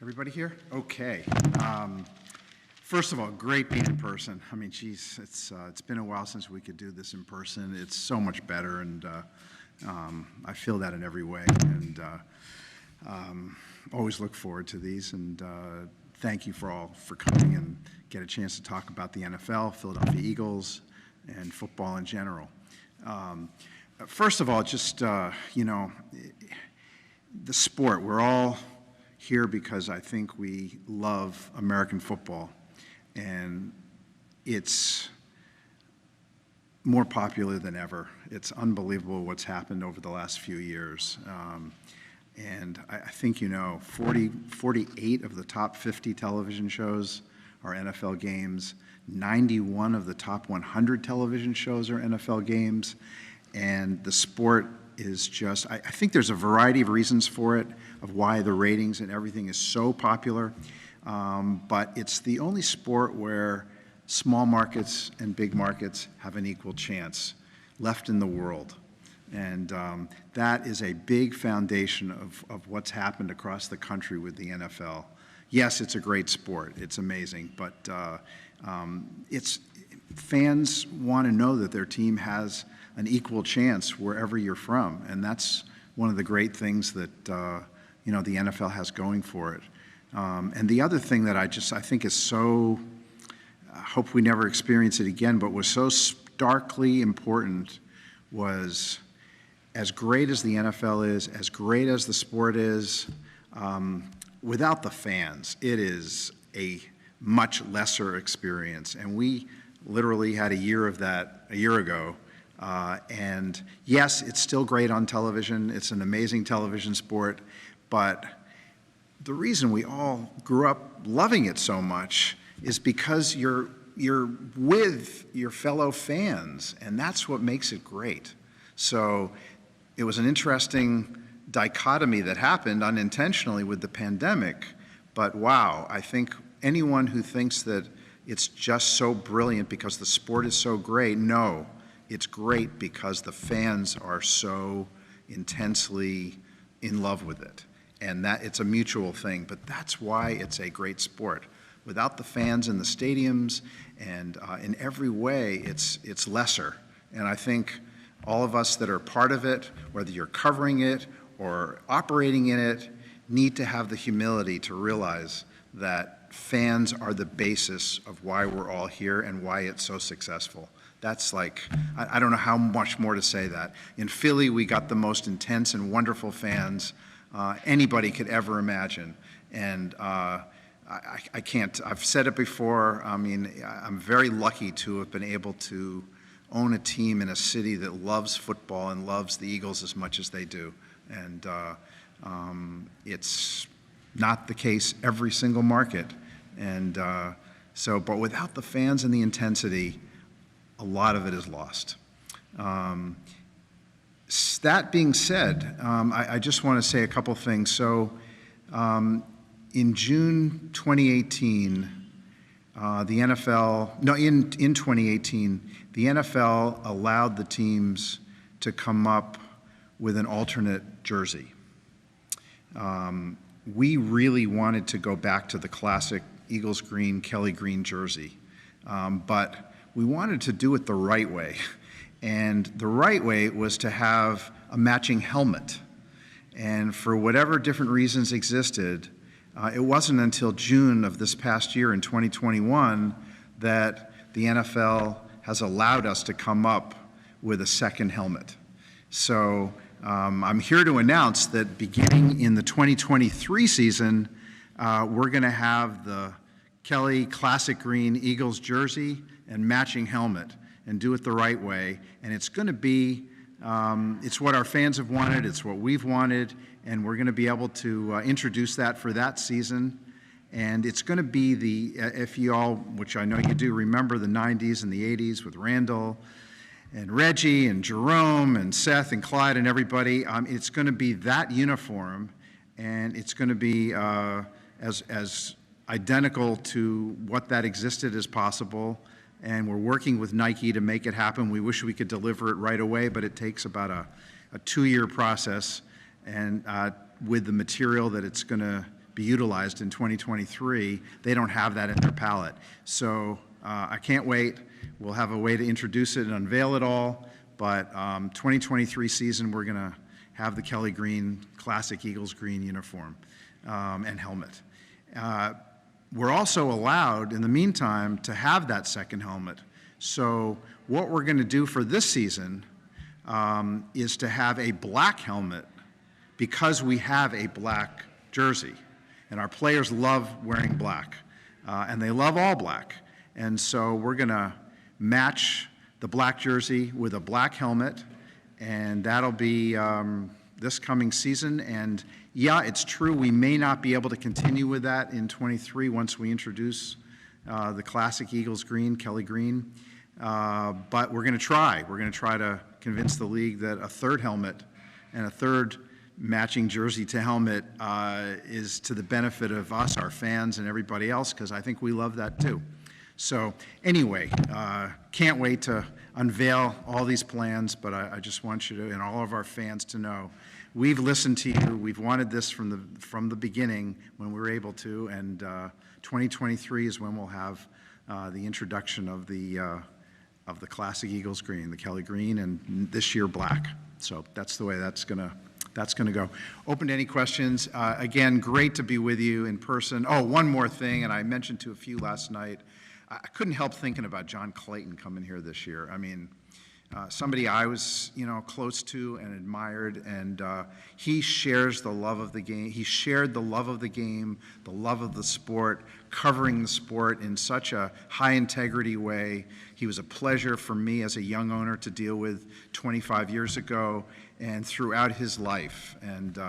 Everybody here? Okay. First of all, great being in person. I mean, geez, it's been a while since we could do this in person. It's so much better, and I feel that in every way. And always look forward to these. And thank you for coming and get a chance to talk about the NFL, Philadelphia Eagles, and football in general. First of all, just the sport. We're all here because I think we love American football, and it's more popular than ever. It's unbelievable what's happened over the last few years. And I think 48 of the top 50 television shows are NFL games. 91 of the top 100 television shows are NFL games. And the sport is just, I think there's a variety of reasons for it, of why the ratings and everything is so popular. But it's the only sport where small markets and big markets have an equal chance left in the world. And that is a big foundation of what's happened across the country with the NFL. Yes, it's a great sport. It's amazing. But fans want to know that their team has an equal chance wherever you're from. And that's one of the great things that the NFL has going for it. And the other thing that I think is so, I hope we never experience it again, but was so starkly important was, as great as the NFL is, as great as the sport is, without the fans, it is a much lesser experience. And we literally had a year of that a year ago. And yes, it's still great on television. It's an amazing television sport. But the reason we all grew up loving it so much is because you're with your fellow fans, and that's what makes it great. So it was an interesting dichotomy that happened unintentionally with the pandemic. But wow, I think anyone who thinks that it's just so brilliant because the sport is so great, no. It's great because the fans are so intensely in love with it. And that it's a mutual thing, but that's why it's a great sport. Without the fans in the stadiums and in every way, it's lesser. And I think all of us that are part of it, whether you're covering it or operating in it, need to have the humility to realize that fans are the basis of why we're all here and why it's so successful. That's like, I don't know how much more to say that. In Philly, we got the most intense and wonderful fans anybody could ever imagine. And I can't, I've said it before, I mean, I'm very lucky to have been able to own a team in a city that loves football and loves the Eagles as much as they do. And it's not the case every single market. And but without the fans and the intensity, a lot of it is lost. That being said, I just want to say a couple things. So in June 2018, in 2018, the NFL allowed the teams to come up with an alternate jersey. We really wanted to go back to the classic Eagles green, Kelly green jersey, but we wanted to do it the right way. And the right way was to have a matching helmet. And for whatever different reasons existed, it wasn't until June of this past year in 2021 that the NFL has allowed us to come up with a second helmet. So I'm here to announce that beginning in the 2023 season, we're going to have the Kelly Classic Green Eagles jersey and matching helmet, and do it the right way. And it's going to be, it's what our fans have wanted, it's what we've wanted, and we're going to be able to introduce that for that season. And it's going to be if you all, which I know you do, remember the 90s and the 80s with Randall and Reggie and Jerome and Seth and Clyde and everybody, it's going to be that uniform, and it's going to be as identical to what that existed as possible. And we're working with Nike to make it happen. We wish we could deliver it right away, but it takes about a 2-year process, and with the material that it's going to be utilized in 2023. They don't have that in their palette. So I can't wait. We'll have a way to introduce it and unveil it all. But 2023 season, we're going to have the Kelly Green, classic Eagles green uniform and helmet. We're also allowed, in the meantime, to have that second helmet. So what we're going to do for this season is to have a black helmet because we have a black jersey. And our players love wearing black, and they love all black. And so we're going to match the black jersey with a black helmet, and that'll be this coming season. And yeah, it's true, we may not be able to continue with that in 23 once we introduce the classic Eagles green, Kelly Green. But we're going to try. We're going to try to convince the league that a third helmet and a third matching jersey to helmet is to the benefit of us, our fans, and everybody else, because I think we love that too. So anyway, can't wait to unveil all these plans, but I just want you to, and all of our fans to know, we've listened to you. We've wanted this from the beginning when we were able to, and 2023 is when we'll have the introduction of the classic Eagles green, the Kelly green, and this year black. So that's the way that's gonna go. Open to any questions. Again, great to be with you in person. Oh, one more thing, and I mentioned to a few last night. I couldn't help thinking about John Clayton coming here this year. I mean, somebody I was, close to and admired, and he shares the love of the game. He shared the love of the game, the love of the sport, covering the sport in such a high-integrity way. He was a pleasure for me as a young owner to deal with 25 years ago and throughout his life. And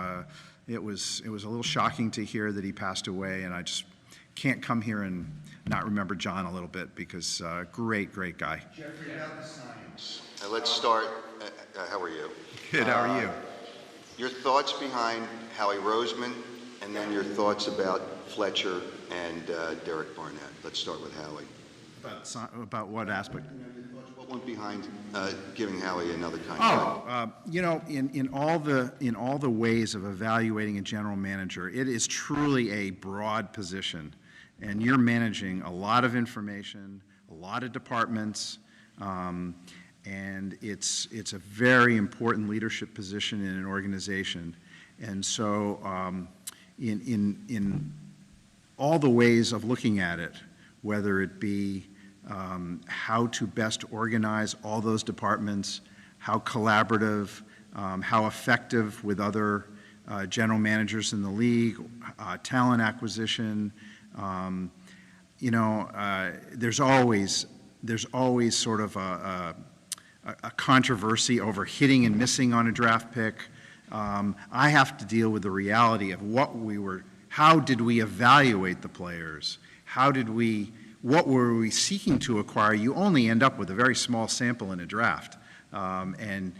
it was a little shocking to hear that he passed away, and I just can't come here and not remember John a little bit because great guy. Jeffrey, about the science. Let's start. How are you? Good, how are you? Your thoughts behind Howie Roseman, and then your thoughts about Fletcher and Derek Barnett. Let's start with Howie. About what aspect? What went behind giving Howie another contract? In all the ways of evaluating a general manager, it is truly a broad position, and you're managing a lot of information, a lot of departments, and it's a very important leadership position in an organization. And so, in all the ways of looking at it, whether it be how to best organize all those departments, how collaborative, how effective with other general managers in the league, talent acquisition. There's always sort of a controversy over hitting and missing on a draft pick. I have to deal with the reality of how did we evaluate the players? What were we seeking to acquire? You only end up with a very small sample in a draft. And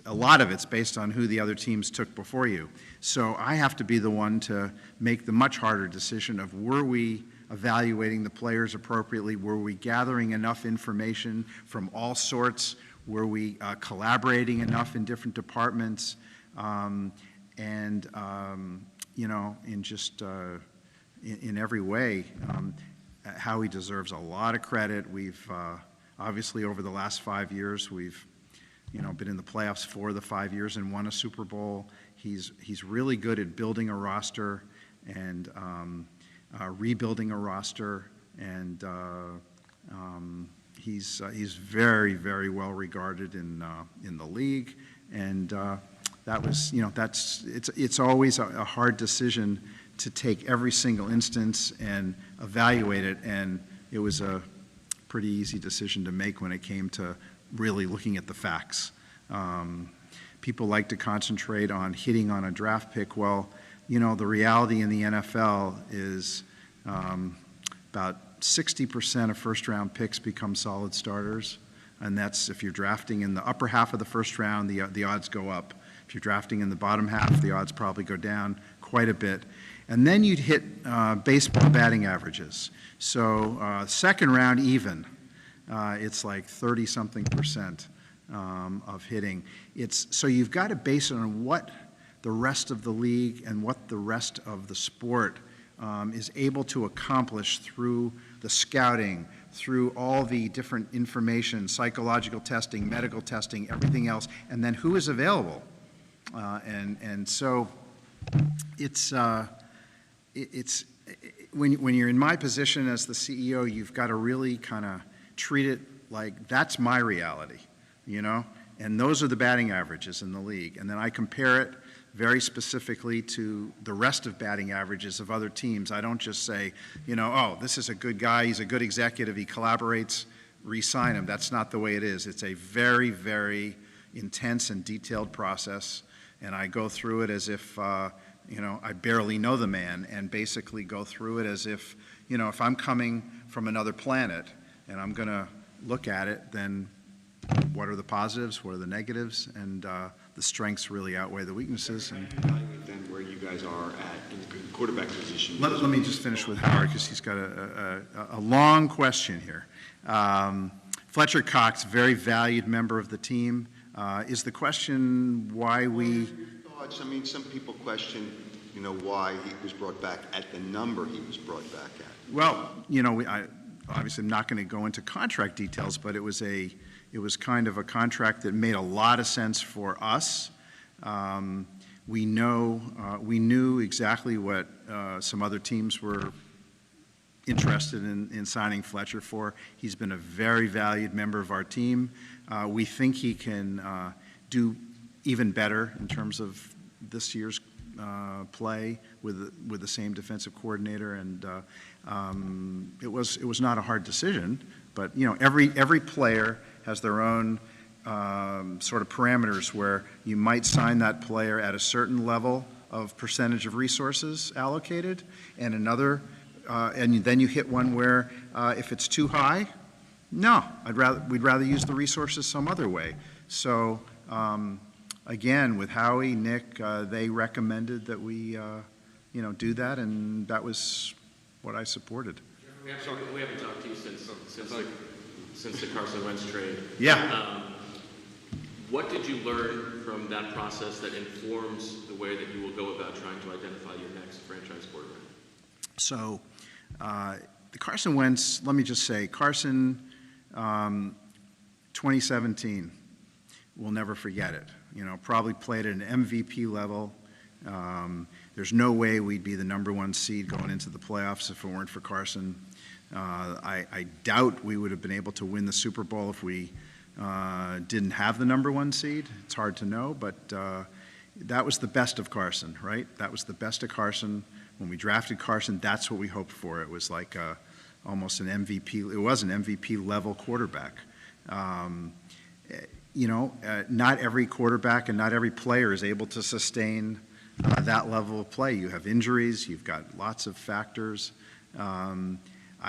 a lot of it's based on who the other teams took before you. So I have to be the one to make the much harder decision of, were we evaluating the players appropriately? Were we gathering enough information from all sorts? Were we collaborating enough in different departments? In every way, Howie deserves a lot of credit. We've obviously over the last 5 years, we've been in the playoffs 4 of the 5 years and won a Super Bowl. He's really good at building a roster and rebuilding a roster, and he's very, very well regarded in the league. And it's always a hard decision to take every single instance and evaluate it, and it was a pretty easy decision to make when it came to really looking at the facts. People like to concentrate on hitting on a draft pick. Well, the reality in the NFL is about 60% of first-round picks become solid starters, and that's if you're drafting in the upper half of the first round, the odds go up. If you're drafting in the bottom half, the odds probably go down quite a bit. And then you'd hit baseball batting averages. So second round even, it's like 30-something% of hitting. So you've got to base it on what the rest of the league and what the rest of the sport is able to accomplish through the scouting, through all the different information, psychological testing, medical testing, everything else, and then who is available. And so it's when you're in my position as the CEO, you've got to really kind of treat it like that's my reality, you know? And those are the batting averages in the league. And then I compare it very specifically to the rest of batting averages of other teams. I don't just say, you know, oh, this is a good guy, he's a good executive, he collaborates, re-sign him. That's not the way it is. It's a very, very intense and detailed process, and I go through it as if, you know, I barely know the man, and basically go through it as if, you know, if I'm coming from another planet and I'm going to look at it, then what are the positives, what are the negatives, and the strengths really outweigh the weaknesses. And evaluate then where you guys are at in the quarterback position. let me just finish with Howard, because he's got a long question here. Fletcher Cox, very valued member of the team. Is the question why we... Thoughts? I mean, some people question, you know, why he was brought back at the number he was brought back at. Well, you know, I obviously am not going to go into contract details, but it was kind of a contract that made a lot of sense for us. We knew exactly what some other teams were interested in signing Fletcher for. He's been a very valued member of our team. We think he can do even better in terms of this year's play with the same defensive coordinator, and it was not a hard decision. But you know, every player has their own sort of parameters where you might sign that player at a certain level of percentage of resources allocated, and another, and then you hit one where if it's too high, no, we'd rather use the resources some other way. So again, with Howie, Nick, they recommended that we you know, do that, and that was what I supported. We haven't talked to you since the Carson Wentz trade. Yeah. What did you learn from that process that informs the way that you will go about trying to identify your next franchise quarterback? So the Carson Wentz, let me just say, Carson, 2017, we'll never forget it. You know, probably played at an MVP level. There's no way we'd be the #1 seed going into the playoffs if it weren't for Carson. I doubt we would have been able to win the Super Bowl if we didn't have the #1 seed. It's hard to know, but that was the best of Carson, right? That was the best of Carson. When we drafted Carson, that's what we hoped for. It was like almost an MVP. It was an MVP level quarterback. You know, not every quarterback and not every player is able to sustain that level of play. You have injuries. You've got lots of factors.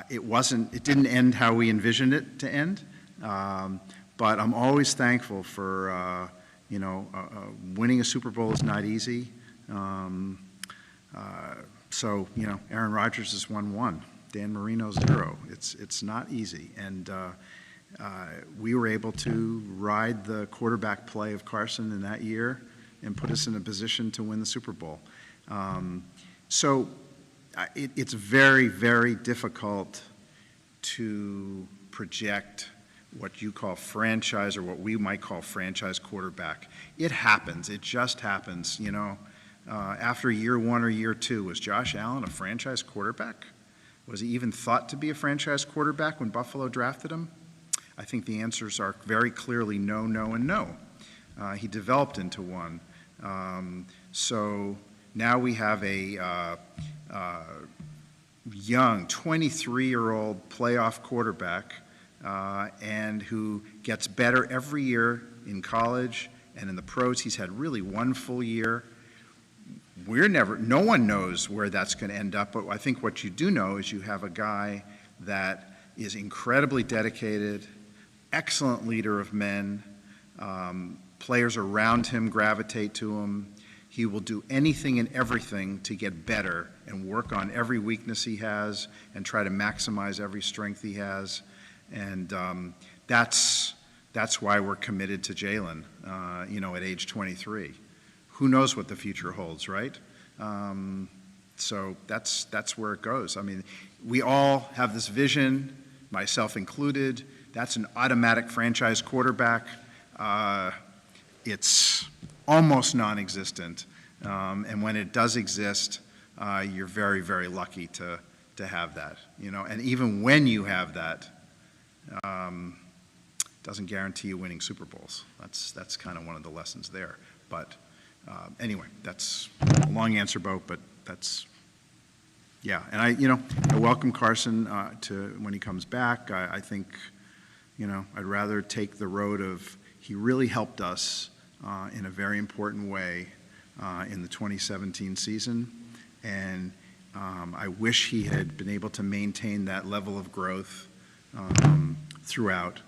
It didn't end how we envisioned it to end. But I'm always thankful for, you know, winning a Super Bowl is not easy. So, you know, Aaron Rodgers has won 1, Dan Marino 0. It's not easy. And we were able to ride the quarterback play of Carson in that year and put us in a position to win the Super Bowl. So it's very, very difficult to project what you call franchise, or what we might call franchise quarterback. It happens. It just happens. You know, after year 1 or year 2, was Josh Allen a franchise quarterback? Was he even thought to be a franchise quarterback when Buffalo drafted him? I think the answers are very clearly no, no, and no. He developed into one. So now we have a young 23-year-old playoff quarterback, and who gets better every year in college and in the pros. He's had really 1 full year. No one knows where that's going to end up, but I think what you do know is you have a guy that is incredibly dedicated, excellent leader of men. Players around him gravitate to him. He will do anything and everything to get better and work on every weakness he has and try to maximize every strength he has. And that's why we're committed to Jalen, you know, at age 23. Who knows what the future holds, right? So that's where it goes. I mean, we all have this vision, myself included. That's an automatic franchise quarterback. It's almost non-existent. And when it does exist, you're very, very lucky to have that, you know. And even when you have that, doesn't guarantee you winning Super Bowls. That's kind of one of the lessons there. But anyway, that's a long answer, Bo, but that's, yeah. And I welcome Carson to when he comes back. I think, I'd rather take the road of he really helped us in a very important way in the 2017 season, and I wish he had been able to maintain that level of growth throughout,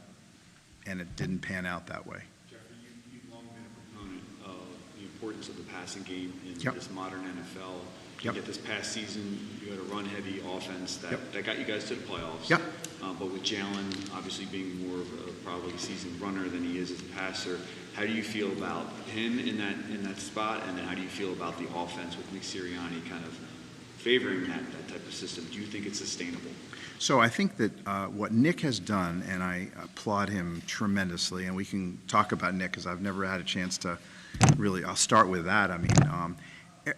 and it didn't pan out that way. Jeffrey, you've long been a proponent of the importance of the passing game in Yep. this modern NFL. Yep. Yet this past season, you had a run-heavy offense that got you guys to the playoffs. Yep. But with Jalen obviously being more of a probably seasoned runner than he is as a passer, how do you feel about him in that spot? And then how do you feel about the offense with Nick Sirianni kind of favoring that type of system? Do you think it's sustainable? So I think that what Nick has done, and I applaud him tremendously, and we can talk about Nick because I've never had a chance to really, I'll start with that. I mean,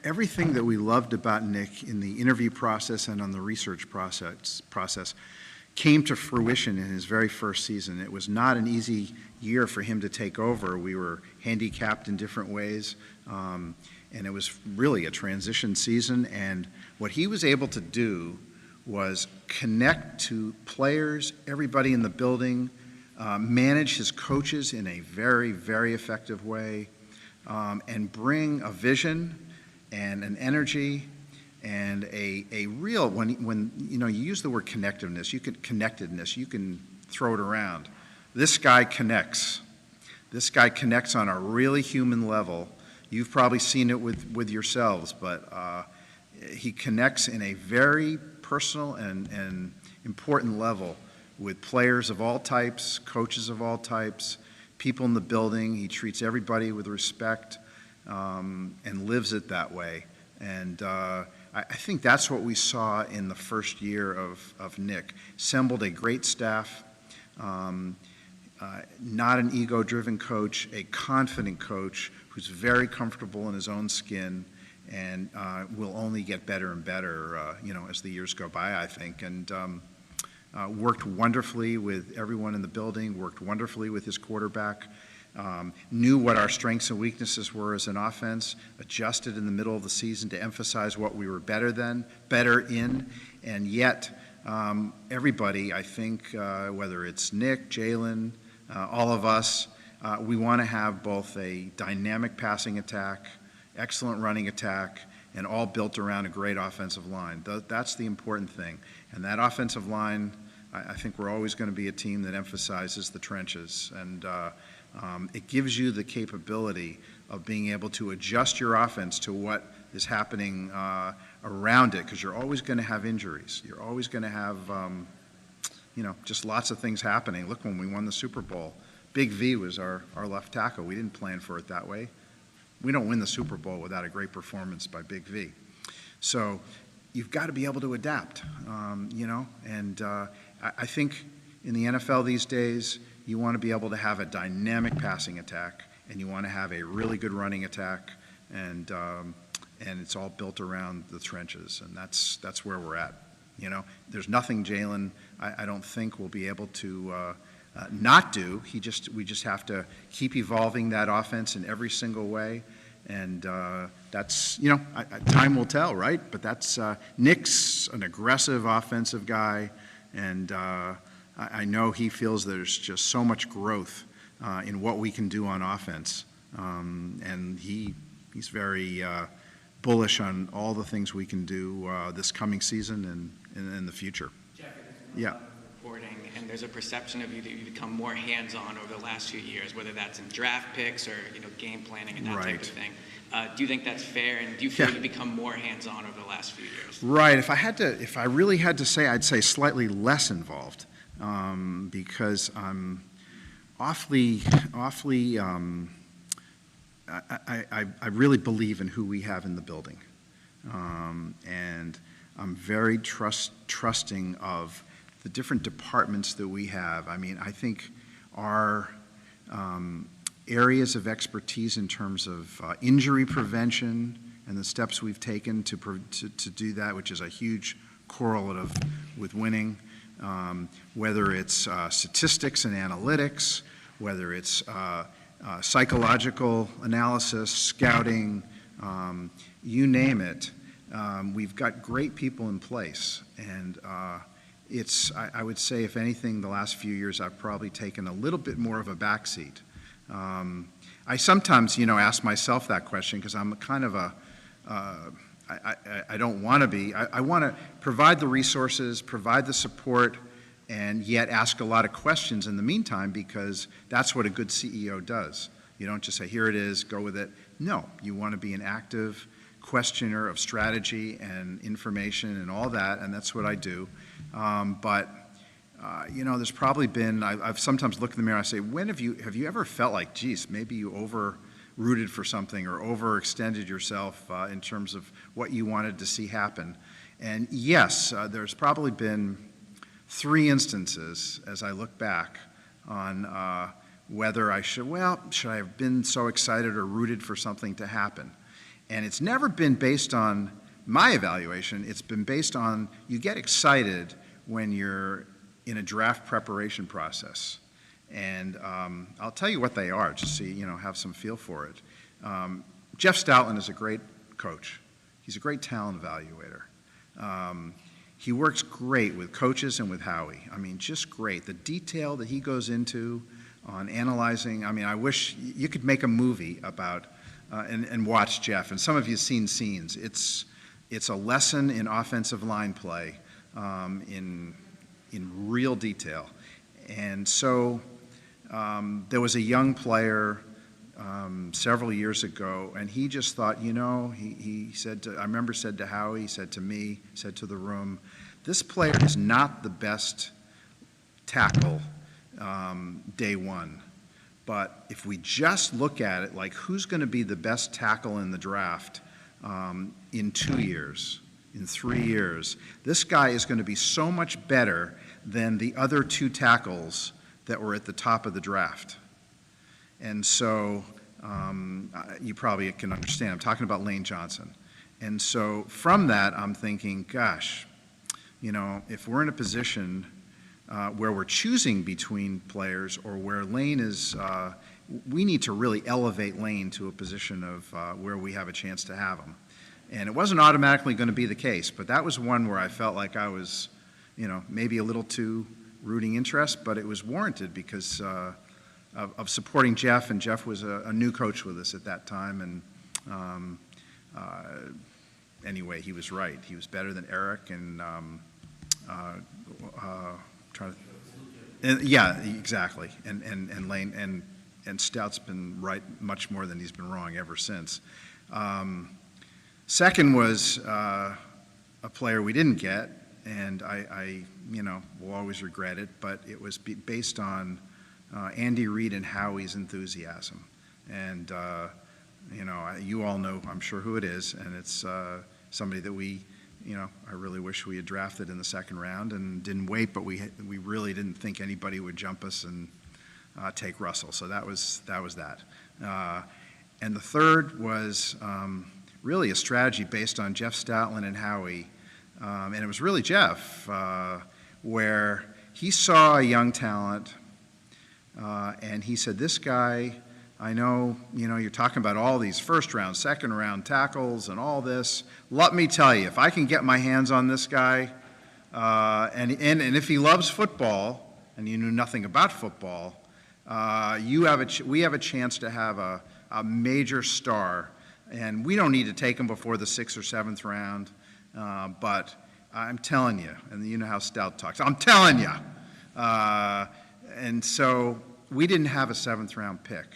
everything that we loved about Nick in the interview process and on the research process came to fruition in his very first season. It was not an easy year for him to take over. We were handicapped in different ways, and it was really a transition season. And what he was able to do was connect to players, everybody in the building, manage his coaches in a very, very effective way, and bring a vision and an energy and a real, when you use the word connectiveness, you can throw it around. This guy connects. This guy connects on a really human level. You've probably seen it with yourselves, but he connects in a very personal and important level with players of all types, coaches of all types, people in the building. He treats everybody with respect and lives it that way. And I think that's what we saw in the first year of Nick. Assembled a great staff, not an ego-driven coach, a confident coach who's very comfortable in his own skin, and will only get better and better, as the years go by, I think. And worked wonderfully with everyone in the building, worked wonderfully with his quarterback, knew what our strengths and weaknesses were as an offense, adjusted in the middle of the season to emphasize what we were better in, and yet everybody, I think, whether it's Nick, Jalen, all of us, we want to have both a dynamic passing attack, excellent running attack, and all built around a great offensive line. That's the important thing. And that offensive line, I think we're always going to be a team that emphasizes the trenches. And it gives you the capability of being able to adjust your offense to what is happening around it, because you're always going to have injuries. You're always going to have, just lots of things happening. Look, when we won the Super Bowl, Big V was our left tackle. We didn't plan for it that way. We don't win the Super Bowl without a great performance by Big V. So you've got to be able to adapt, and I think in the NFL these days, you want to be able to have a dynamic passing attack, and you want to have a really good running attack, and it's all built around the trenches, and that's where we're at. There's nothing Jalen, I don't think, will be able to not do. We just have to keep evolving that offense in every single way, and that's, time will tell, right? But that's, Nick's an aggressive offensive guy, and I know he feels there's just so much growth in what we can do on offense, and he's very bullish on all the things we can do this coming season and in the future. Yeah. Reporting, and there's a perception of you that you become more hands-on over the last few years, whether that's in draft picks or game planning and that type of thing. Do you think that's fair, and do you feel you become more hands-on over the last few years? Right. If I really had to say, I'd say slightly less involved, because I'm awfully. I really believe in who we have in the building, and I'm very trusting of the different departments that we have. I mean, I think our areas of expertise in terms of injury prevention and the steps we've taken to do that, which is a huge correlative with winning, whether it's statistics and analytics, whether it's psychological analysis, scouting, you name it. We've got great people in place, and I would say, if anything, the last few years I've probably taken a little bit more of a backseat. I sometimes, ask myself that question because I'm kind of I don't want to be. I want to provide the resources, provide the support, and yet ask a lot of questions in the meantime, because that's what a good CEO does. You don't just say, here it is, go with it. No, you want to be an active questioner of strategy and information and all that, and that's what I do. There's probably been, I've sometimes looked in the mirror and I say, have you ever felt like, geez, maybe you rooted for something or overextended yourself in terms of what you wanted to see happen? And yes, there's probably been 3 instances as I look back on whether should I have been so excited or rooted for something to happen? And it's never been based on my evaluation. It's been based on, you get excited when you're in a draft preparation process. And I'll tell you what they are, just so you have some feel for it. Jeff Stoutland is a great coach. He's a great talent evaluator. He works great with coaches and with Howie. I mean, just great. The detail that he goes into on analyzing, I mean, I wish you could make a movie about and watch Jeff. And some of you have seen scenes. It's a lesson in offensive line play in real detail. And so there was a young player several years ago, and he just thought, he said I remember said to Howie, he said to me, said to the room, this player is not the best tackle day one. But if we just look at it like who's going to be the best tackle in the draft in 2 years, in 3 years, this guy is going to be so much better than the other 2 tackles that were at the top of the draft. And so you probably can understand, I'm talking about Lane Johnson. And so from that, I'm thinking, gosh, if we're in a position where we're choosing between players, or where Lane is, we need to really elevate Lane to a position of where we have a chance to have him. And it wasn't automatically going to be the case, but that was one where I felt like I was, maybe a little too rooting interest, but it was warranted because of supporting Jeff, and Jeff was a new coach with us at that time, and anyway, he was right. He was better than Eric, and yeah, exactly. And Lane and Stout's been right much more than he's been wrong ever since. Second was a player we didn't get, and I will always regret it, but it was based on Andy Reid and Howie's enthusiasm. And you all know, I'm sure, who it is, and it's somebody that I really wish we had drafted in the second round and didn't wait, but we really didn't think anybody would jump us and take Russell. So that was that. And the third was really a strategy based on Jeff Stoutland and Howie. And it was really Jeff, where he saw a young talent, and he said, this guy, I know, you're talking about all these first round, second round tackles and all this. Let me tell you, if I can get my hands on this guy, and if he loves football, and you knew nothing about football, we have a chance to have a major star. And we don't need to take him before the 6th or 7th round, but I'm telling you, and you know how Stout talks, I'm telling you. And so we didn't have a 7th round pick.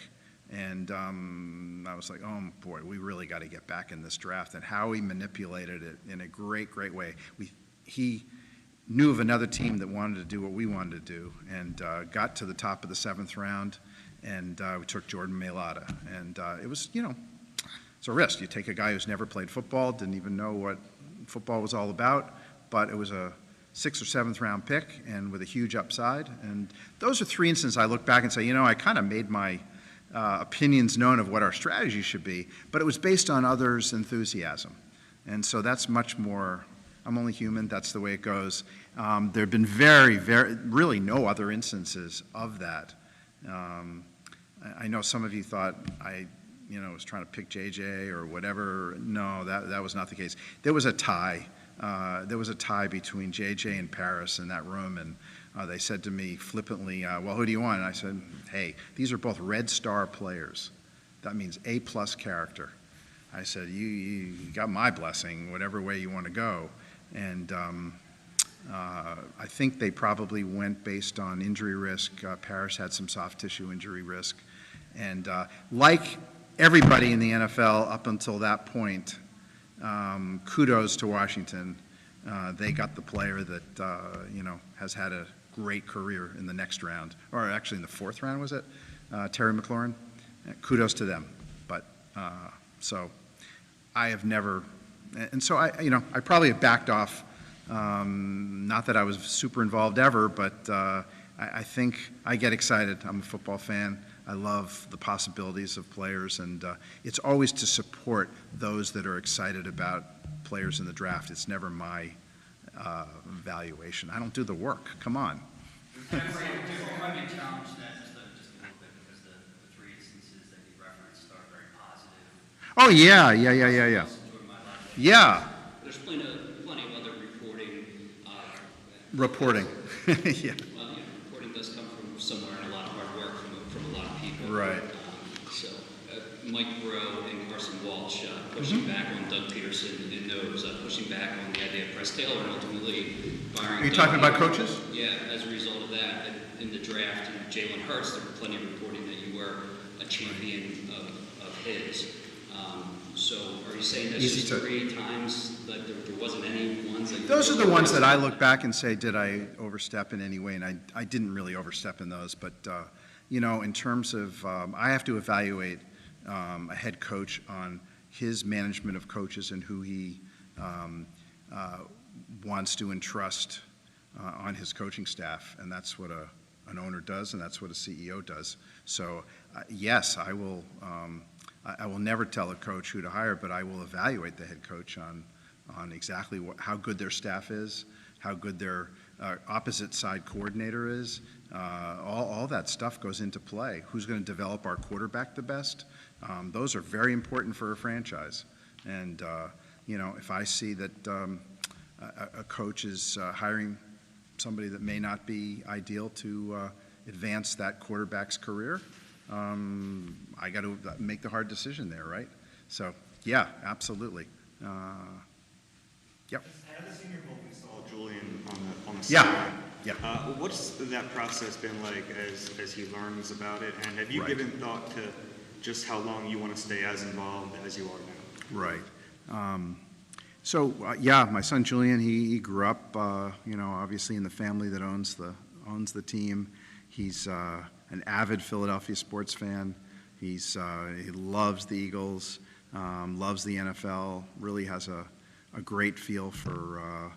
And I was like, oh boy, we really got to get back in this draft. And Howie manipulated it in a great, great way. He knew of another team that wanted to do what we wanted to do, and got to the top of the 7th round, and we took Jordan Mailata. And it was, it's a risk. You take a guy who's never played football, didn't even know what football was all about, but it was a 6th or 7th round pick and with a huge upside. And those are 3 instances I look back and say, I kind of made my opinions known of what our strategy should be, but it was based on others' enthusiasm. And so that's much more, I'm only human, that's the way it goes. There have been really no other instances of that. I know some of you thought I was trying to pick JJ or whatever. No, that was not the case. There was a tie. There was a tie between JJ and Paris in that room, and they said to me flippantly, well, who do you want? And I said, hey, these are both Red Star players. That means A+ character. I said, you got my blessing, whatever way you want to go. And I think they probably went based on injury risk. Paris had some soft tissue injury risk. And like everybody in the NFL up until that point, kudos to Washington. They got the player that, has had a great career in the next round, or actually in the 4th round, was it? Terry McLaurin. Kudos to them. But so I have never, and so I probably have backed off. Not that I was super involved ever, but I think I get excited. I'm a football fan. I love the possibilities of players, and it's always to support those that are excited about players in the draft. It's never my valuation. I don't do the work. Come on. Might be a challenge that just a little bit because the 3 instances that you referenced are very positive. Oh, yeah. Yeah. There's plenty of other reporting. Reporting. Yeah. Well, reporting does come from somewhere and a lot of hard work from a lot of people. Right. So Mike Breaux and Carson Walsh pushing back on Doug Peterson in those, pushing back on the idea of Press Taylor and ultimately firing. Are you Doug talking about Peterson. coaches? Yeah, as a result of that, in the draft, Jalen Hurts, there were plenty of reporting that you were a champion of his. So are you saying that's just 3 times that there wasn't any ones that... Those are the ones that I look back and say, did I overstep in any way? And I didn't really overstep in those. But, in terms of, I have to evaluate a head coach on his management of coaches and who he wants to entrust on his coaching staff. And that's what an owner does, and that's what a CEO does. So, yes, I will never tell a coach who to hire, but I will evaluate the head coach on exactly how good their staff is, how good their opposite side coordinator is. All that stuff goes into play. Who's going to develop our quarterback the best? Those are very important for a franchise. And, if I see that a coach is hiring somebody that may not be ideal to advance that quarterback's career, I got to make the hard decision there, right? So, yeah, absolutely. Yep. As a senior bowl, we saw Julian on the Yeah. sideline. Yeah. What's that process been like as he learns about it? And have you Right. given thought to just how long you want to stay as involved as you are now? Right. So, my son Julian, he grew up, obviously in the family that owns the team. He's an avid Philadelphia sports fan. He loves the Eagles, loves the NFL, really has a great feel for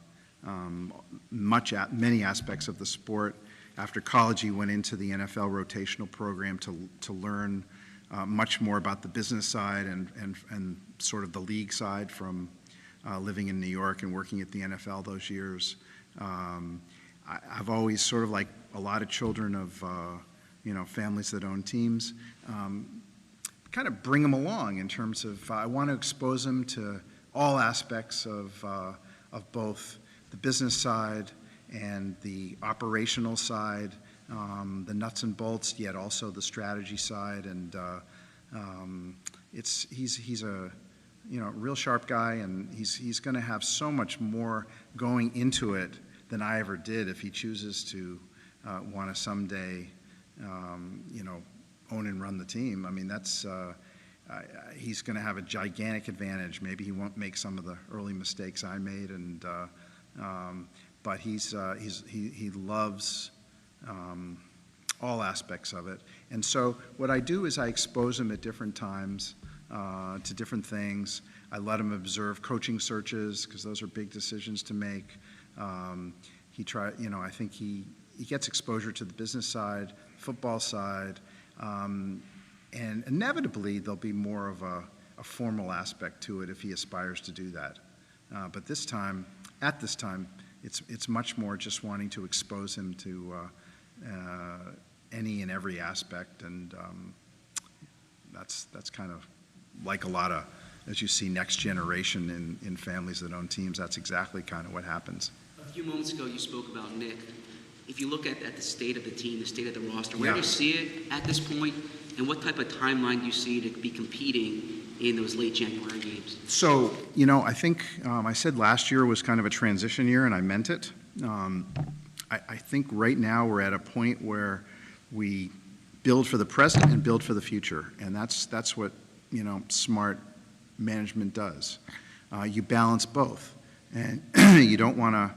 many aspects of the sport. After college, he went into the NFL rotational program to learn much more about the business side and sort of the league side from living in New York and working at the NFL those years. I've always sort of like a lot of children of families that own teams, kind of bring them along in terms of I want to expose them to all aspects of both the business side and the operational side, the nuts and bolts, yet also the strategy side. And he's a real sharp guy, and he's going to have so much more going into it than I ever did if he chooses to want to someday, own and run the team. I mean, that's he's going to have a gigantic advantage. Maybe he won't make some of the early mistakes I made, and but he loves all aspects of it. And so what I do is I expose him at different times to different things. I let him observe coaching searches because those are big decisions to make. I think he gets exposure to the business side, football side, and inevitably there'll be more of a formal aspect to it if he aspires to do that. But at this time, it's much more just wanting to expose him to any and every aspect, and that's kind of like a lot of, as you see, next generation in families that own teams. That's exactly kind of what happens. A few moments ago, you spoke about Nick. If you look at the state of the team, the state of the roster, where do you see it at this point, and what type of timeline do you see to be competing in those late January games? So, I think I said last year was kind of a transition year, and I meant it. I think right now we're at a point where we build for the present and build for the future, and that's what smart management does. You balance both, and you don't want to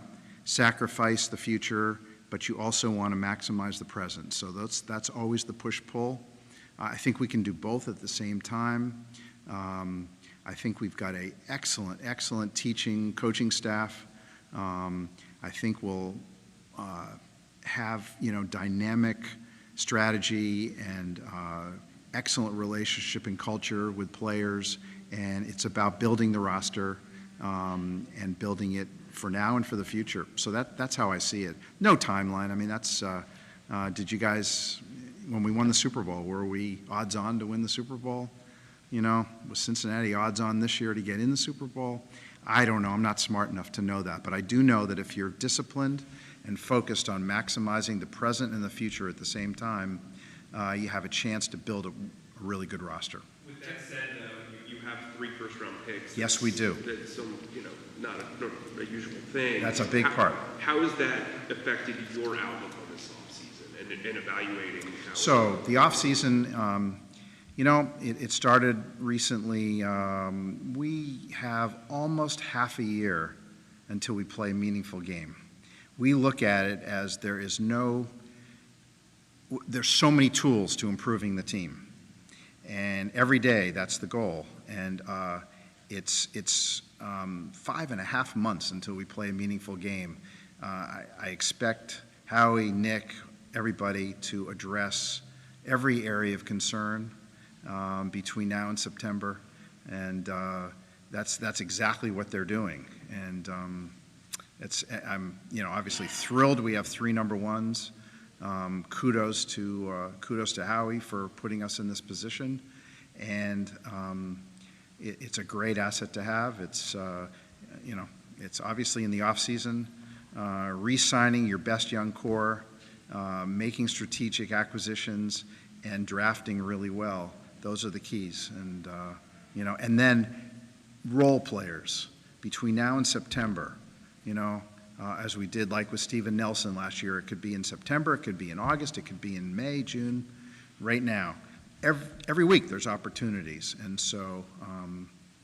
sacrifice the future, but you also want to maximize the present. So that's always the push-pull. I think we can do both at the same time. I think we've got an excellent coaching staff. I think we'll have dynamic strategy and excellent relationship and culture with players, and it's about building the roster and building it for now and for the future. So that's how I see it. No timeline. I mean, did you guys, when we won the Super Bowl, were we odds on to win the Super Bowl? Was Cincinnati odds on this year to get in the Super Bowl? I don't know. I'm not smart enough to know that, but I do know that if you're disciplined and focused on maximizing the present and the future at the same time, you have a chance to build a really good roster. With that said, you have 3 first-round picks. Yes, we do. That's not a usual thing. That's a big part. How has that affected your outlook on this offseason and evaluating how? So the offseason, it started recently. We have almost half a year until we play a meaningful game. We look at it as there's so many tools to improving the team. And every day, that's the goal. And it's 5.5 months until we play a meaningful game. I expect Howie, Nick, everybody to address every area of concern between now and September. And that's exactly what they're doing. And I'm obviously thrilled we have 3 number ones. Kudos to Howie for putting us in this position, and it's a great asset to have. It's obviously in the off season, re-signing your best young core, making strategic acquisitions, and drafting really well. Those are the keys, and and then role players between now and September. As we did like with Steven Nelson last year. It could be in September, it could be in August, it could be in May, June. Right now, every week there's opportunities, and so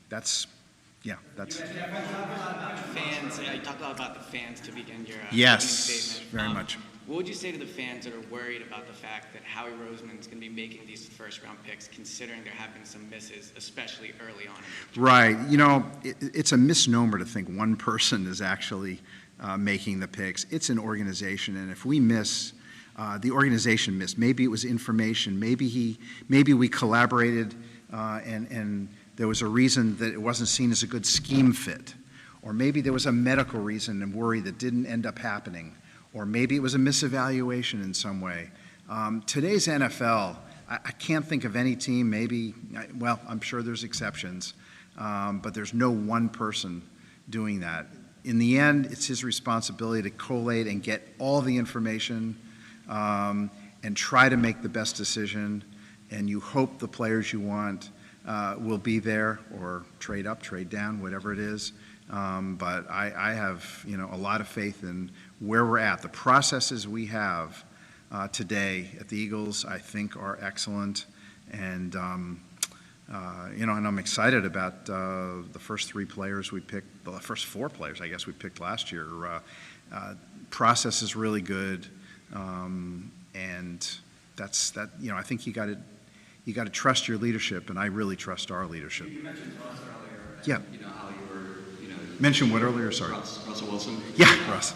that's. You talked a lot about the fans to begin your yes, statement. Very much. What would you say to the fans that are worried about the fact that Howie Roseman's going to be making these first-round picks, considering there have been some misses, especially early on? Right. It's a misnomer to think one person is actually making the picks. It's an organization, and if we miss, the organization missed. Maybe it was information. Maybe we collaborated, and there was a reason that it wasn't seen as a good scheme fit, or maybe there was a medical reason and worry that didn't end up happening. Or maybe it was a misevaluation in some way. Today's NFL, I can't think of any team, I'm sure there's exceptions, but there's no one person doing that. In the end, it's his responsibility to collate and get all the information and try to make the best decision, and you hope the players you want will be there, or trade up, trade down, whatever it is. But I have a lot of faith in where we're at. The processes we have today at the Eagles, I think, are excellent, and and I'm excited about the first 3 players we picked, the first 4 players I guess we picked last year. Process is really good, and that's that. I think you got to trust your leadership, and I really trust our leadership. You mentioned Ross earlier, Yeah. You know, how you were, you know. Mention what earlier, sorry? Russell Wilson. Yeah, Russ.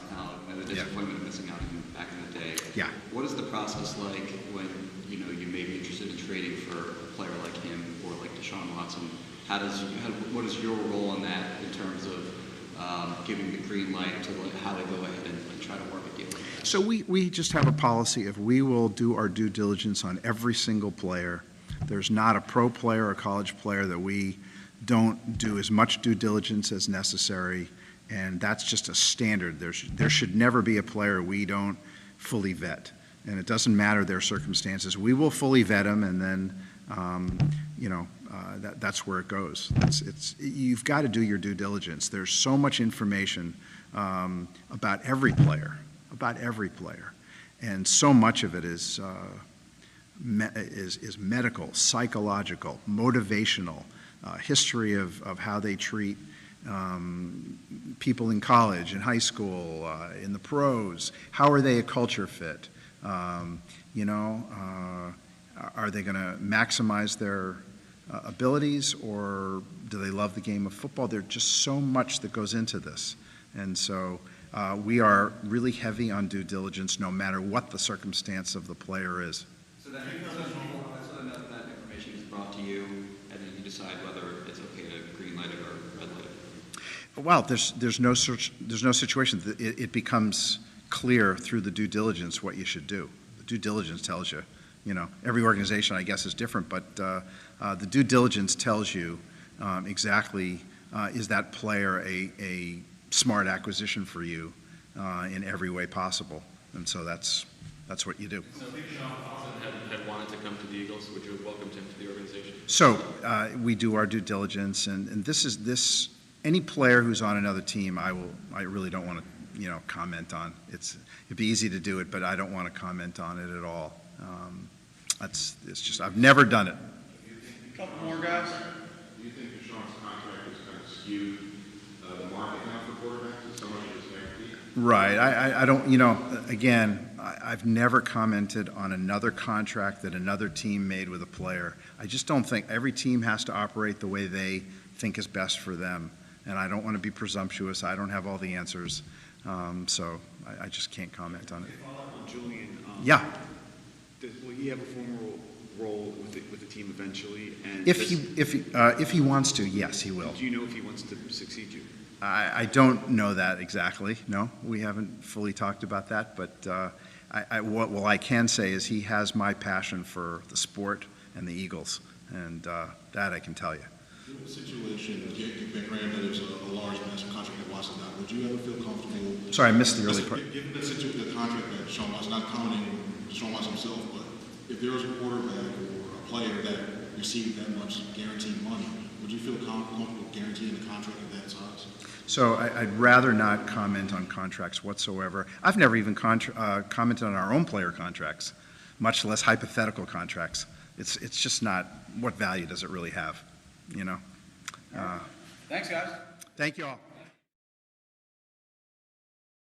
And the disappointment of missing out back in the day. Yeah. What is the process like when, you know, you may be interested in trading for a player like him or like Deshaun Watson? What is your role in that in terms of giving the green light to how they go ahead and try to work a deal? So we just have a policy of we will do our due diligence on every single player. There's not a pro player or college player that we don't do as much due diligence as necessary, and that's just a standard. There should never be a player we don't fully vet, and it doesn't matter their circumstances. We will fully vet them, and then that's where it goes. You've got to do your due diligence. There's so much information about every player, and so much of it is medical, psychological, motivational, history of how they treat people in college, in high school, in the pros. How are they a culture fit? Are they going to maximize their abilities, or do they love the game of football? There's just so much that goes into this. And so we are really heavy on due diligence no matter what the circumstance of the player is. So that information is brought to you, and then you decide whether it's okay to green light it or red light it. Well, there's no situation. It becomes clear through the due diligence what you should do. The due diligence tells you. Every organization, I guess, is different, but the due diligence tells you exactly is that player a smart acquisition for you in every way possible, and so that's what you do. So if Deshaun Watson had wanted to come to the Eagles, would you have welcomed him to the organization? So we do our due diligence, and this any player who's on another team, I really don't want to comment on. It'd be easy to do it, but I don't want to comment on it at all. It's just I've never done it. Couple more guys. Do you think Deshaun's contract has kind of skewed the market now for quarterbacks? Is so much of this guaranteed? Right. I don't, again, I've never commented on another contract that another team made with a player. I just don't think every team has to operate the way they think is best for them. And I don't want to be presumptuous. I don't have all the answers. So I just can't comment on it. Follow up on Julian. Yeah. Will he have a formal role with the team eventually? And If he wants to, yes, he will. Do you know if he wants to succeed you? I don't know that exactly. No, we haven't fully talked about that. But what I can say is he has my passion for the sport and the Eagles, and that I can tell you. Given the situation, you've been granted that it's a large, massive contract that Watson's got, would you ever feel comfortable? Sorry, I missed the early part. Given the contract that Deshaun Watson, not commenting on Deshaun Watson himself, but if there was a quarterback or a player that received that much guaranteed money, would you feel comfortable guaranteeing a contract of that size? So I'd rather not comment on contracts whatsoever. I've never even commented on our own player contracts, much less hypothetical contracts. It's just not, what value does it really have, Thanks, guys. Thank you all.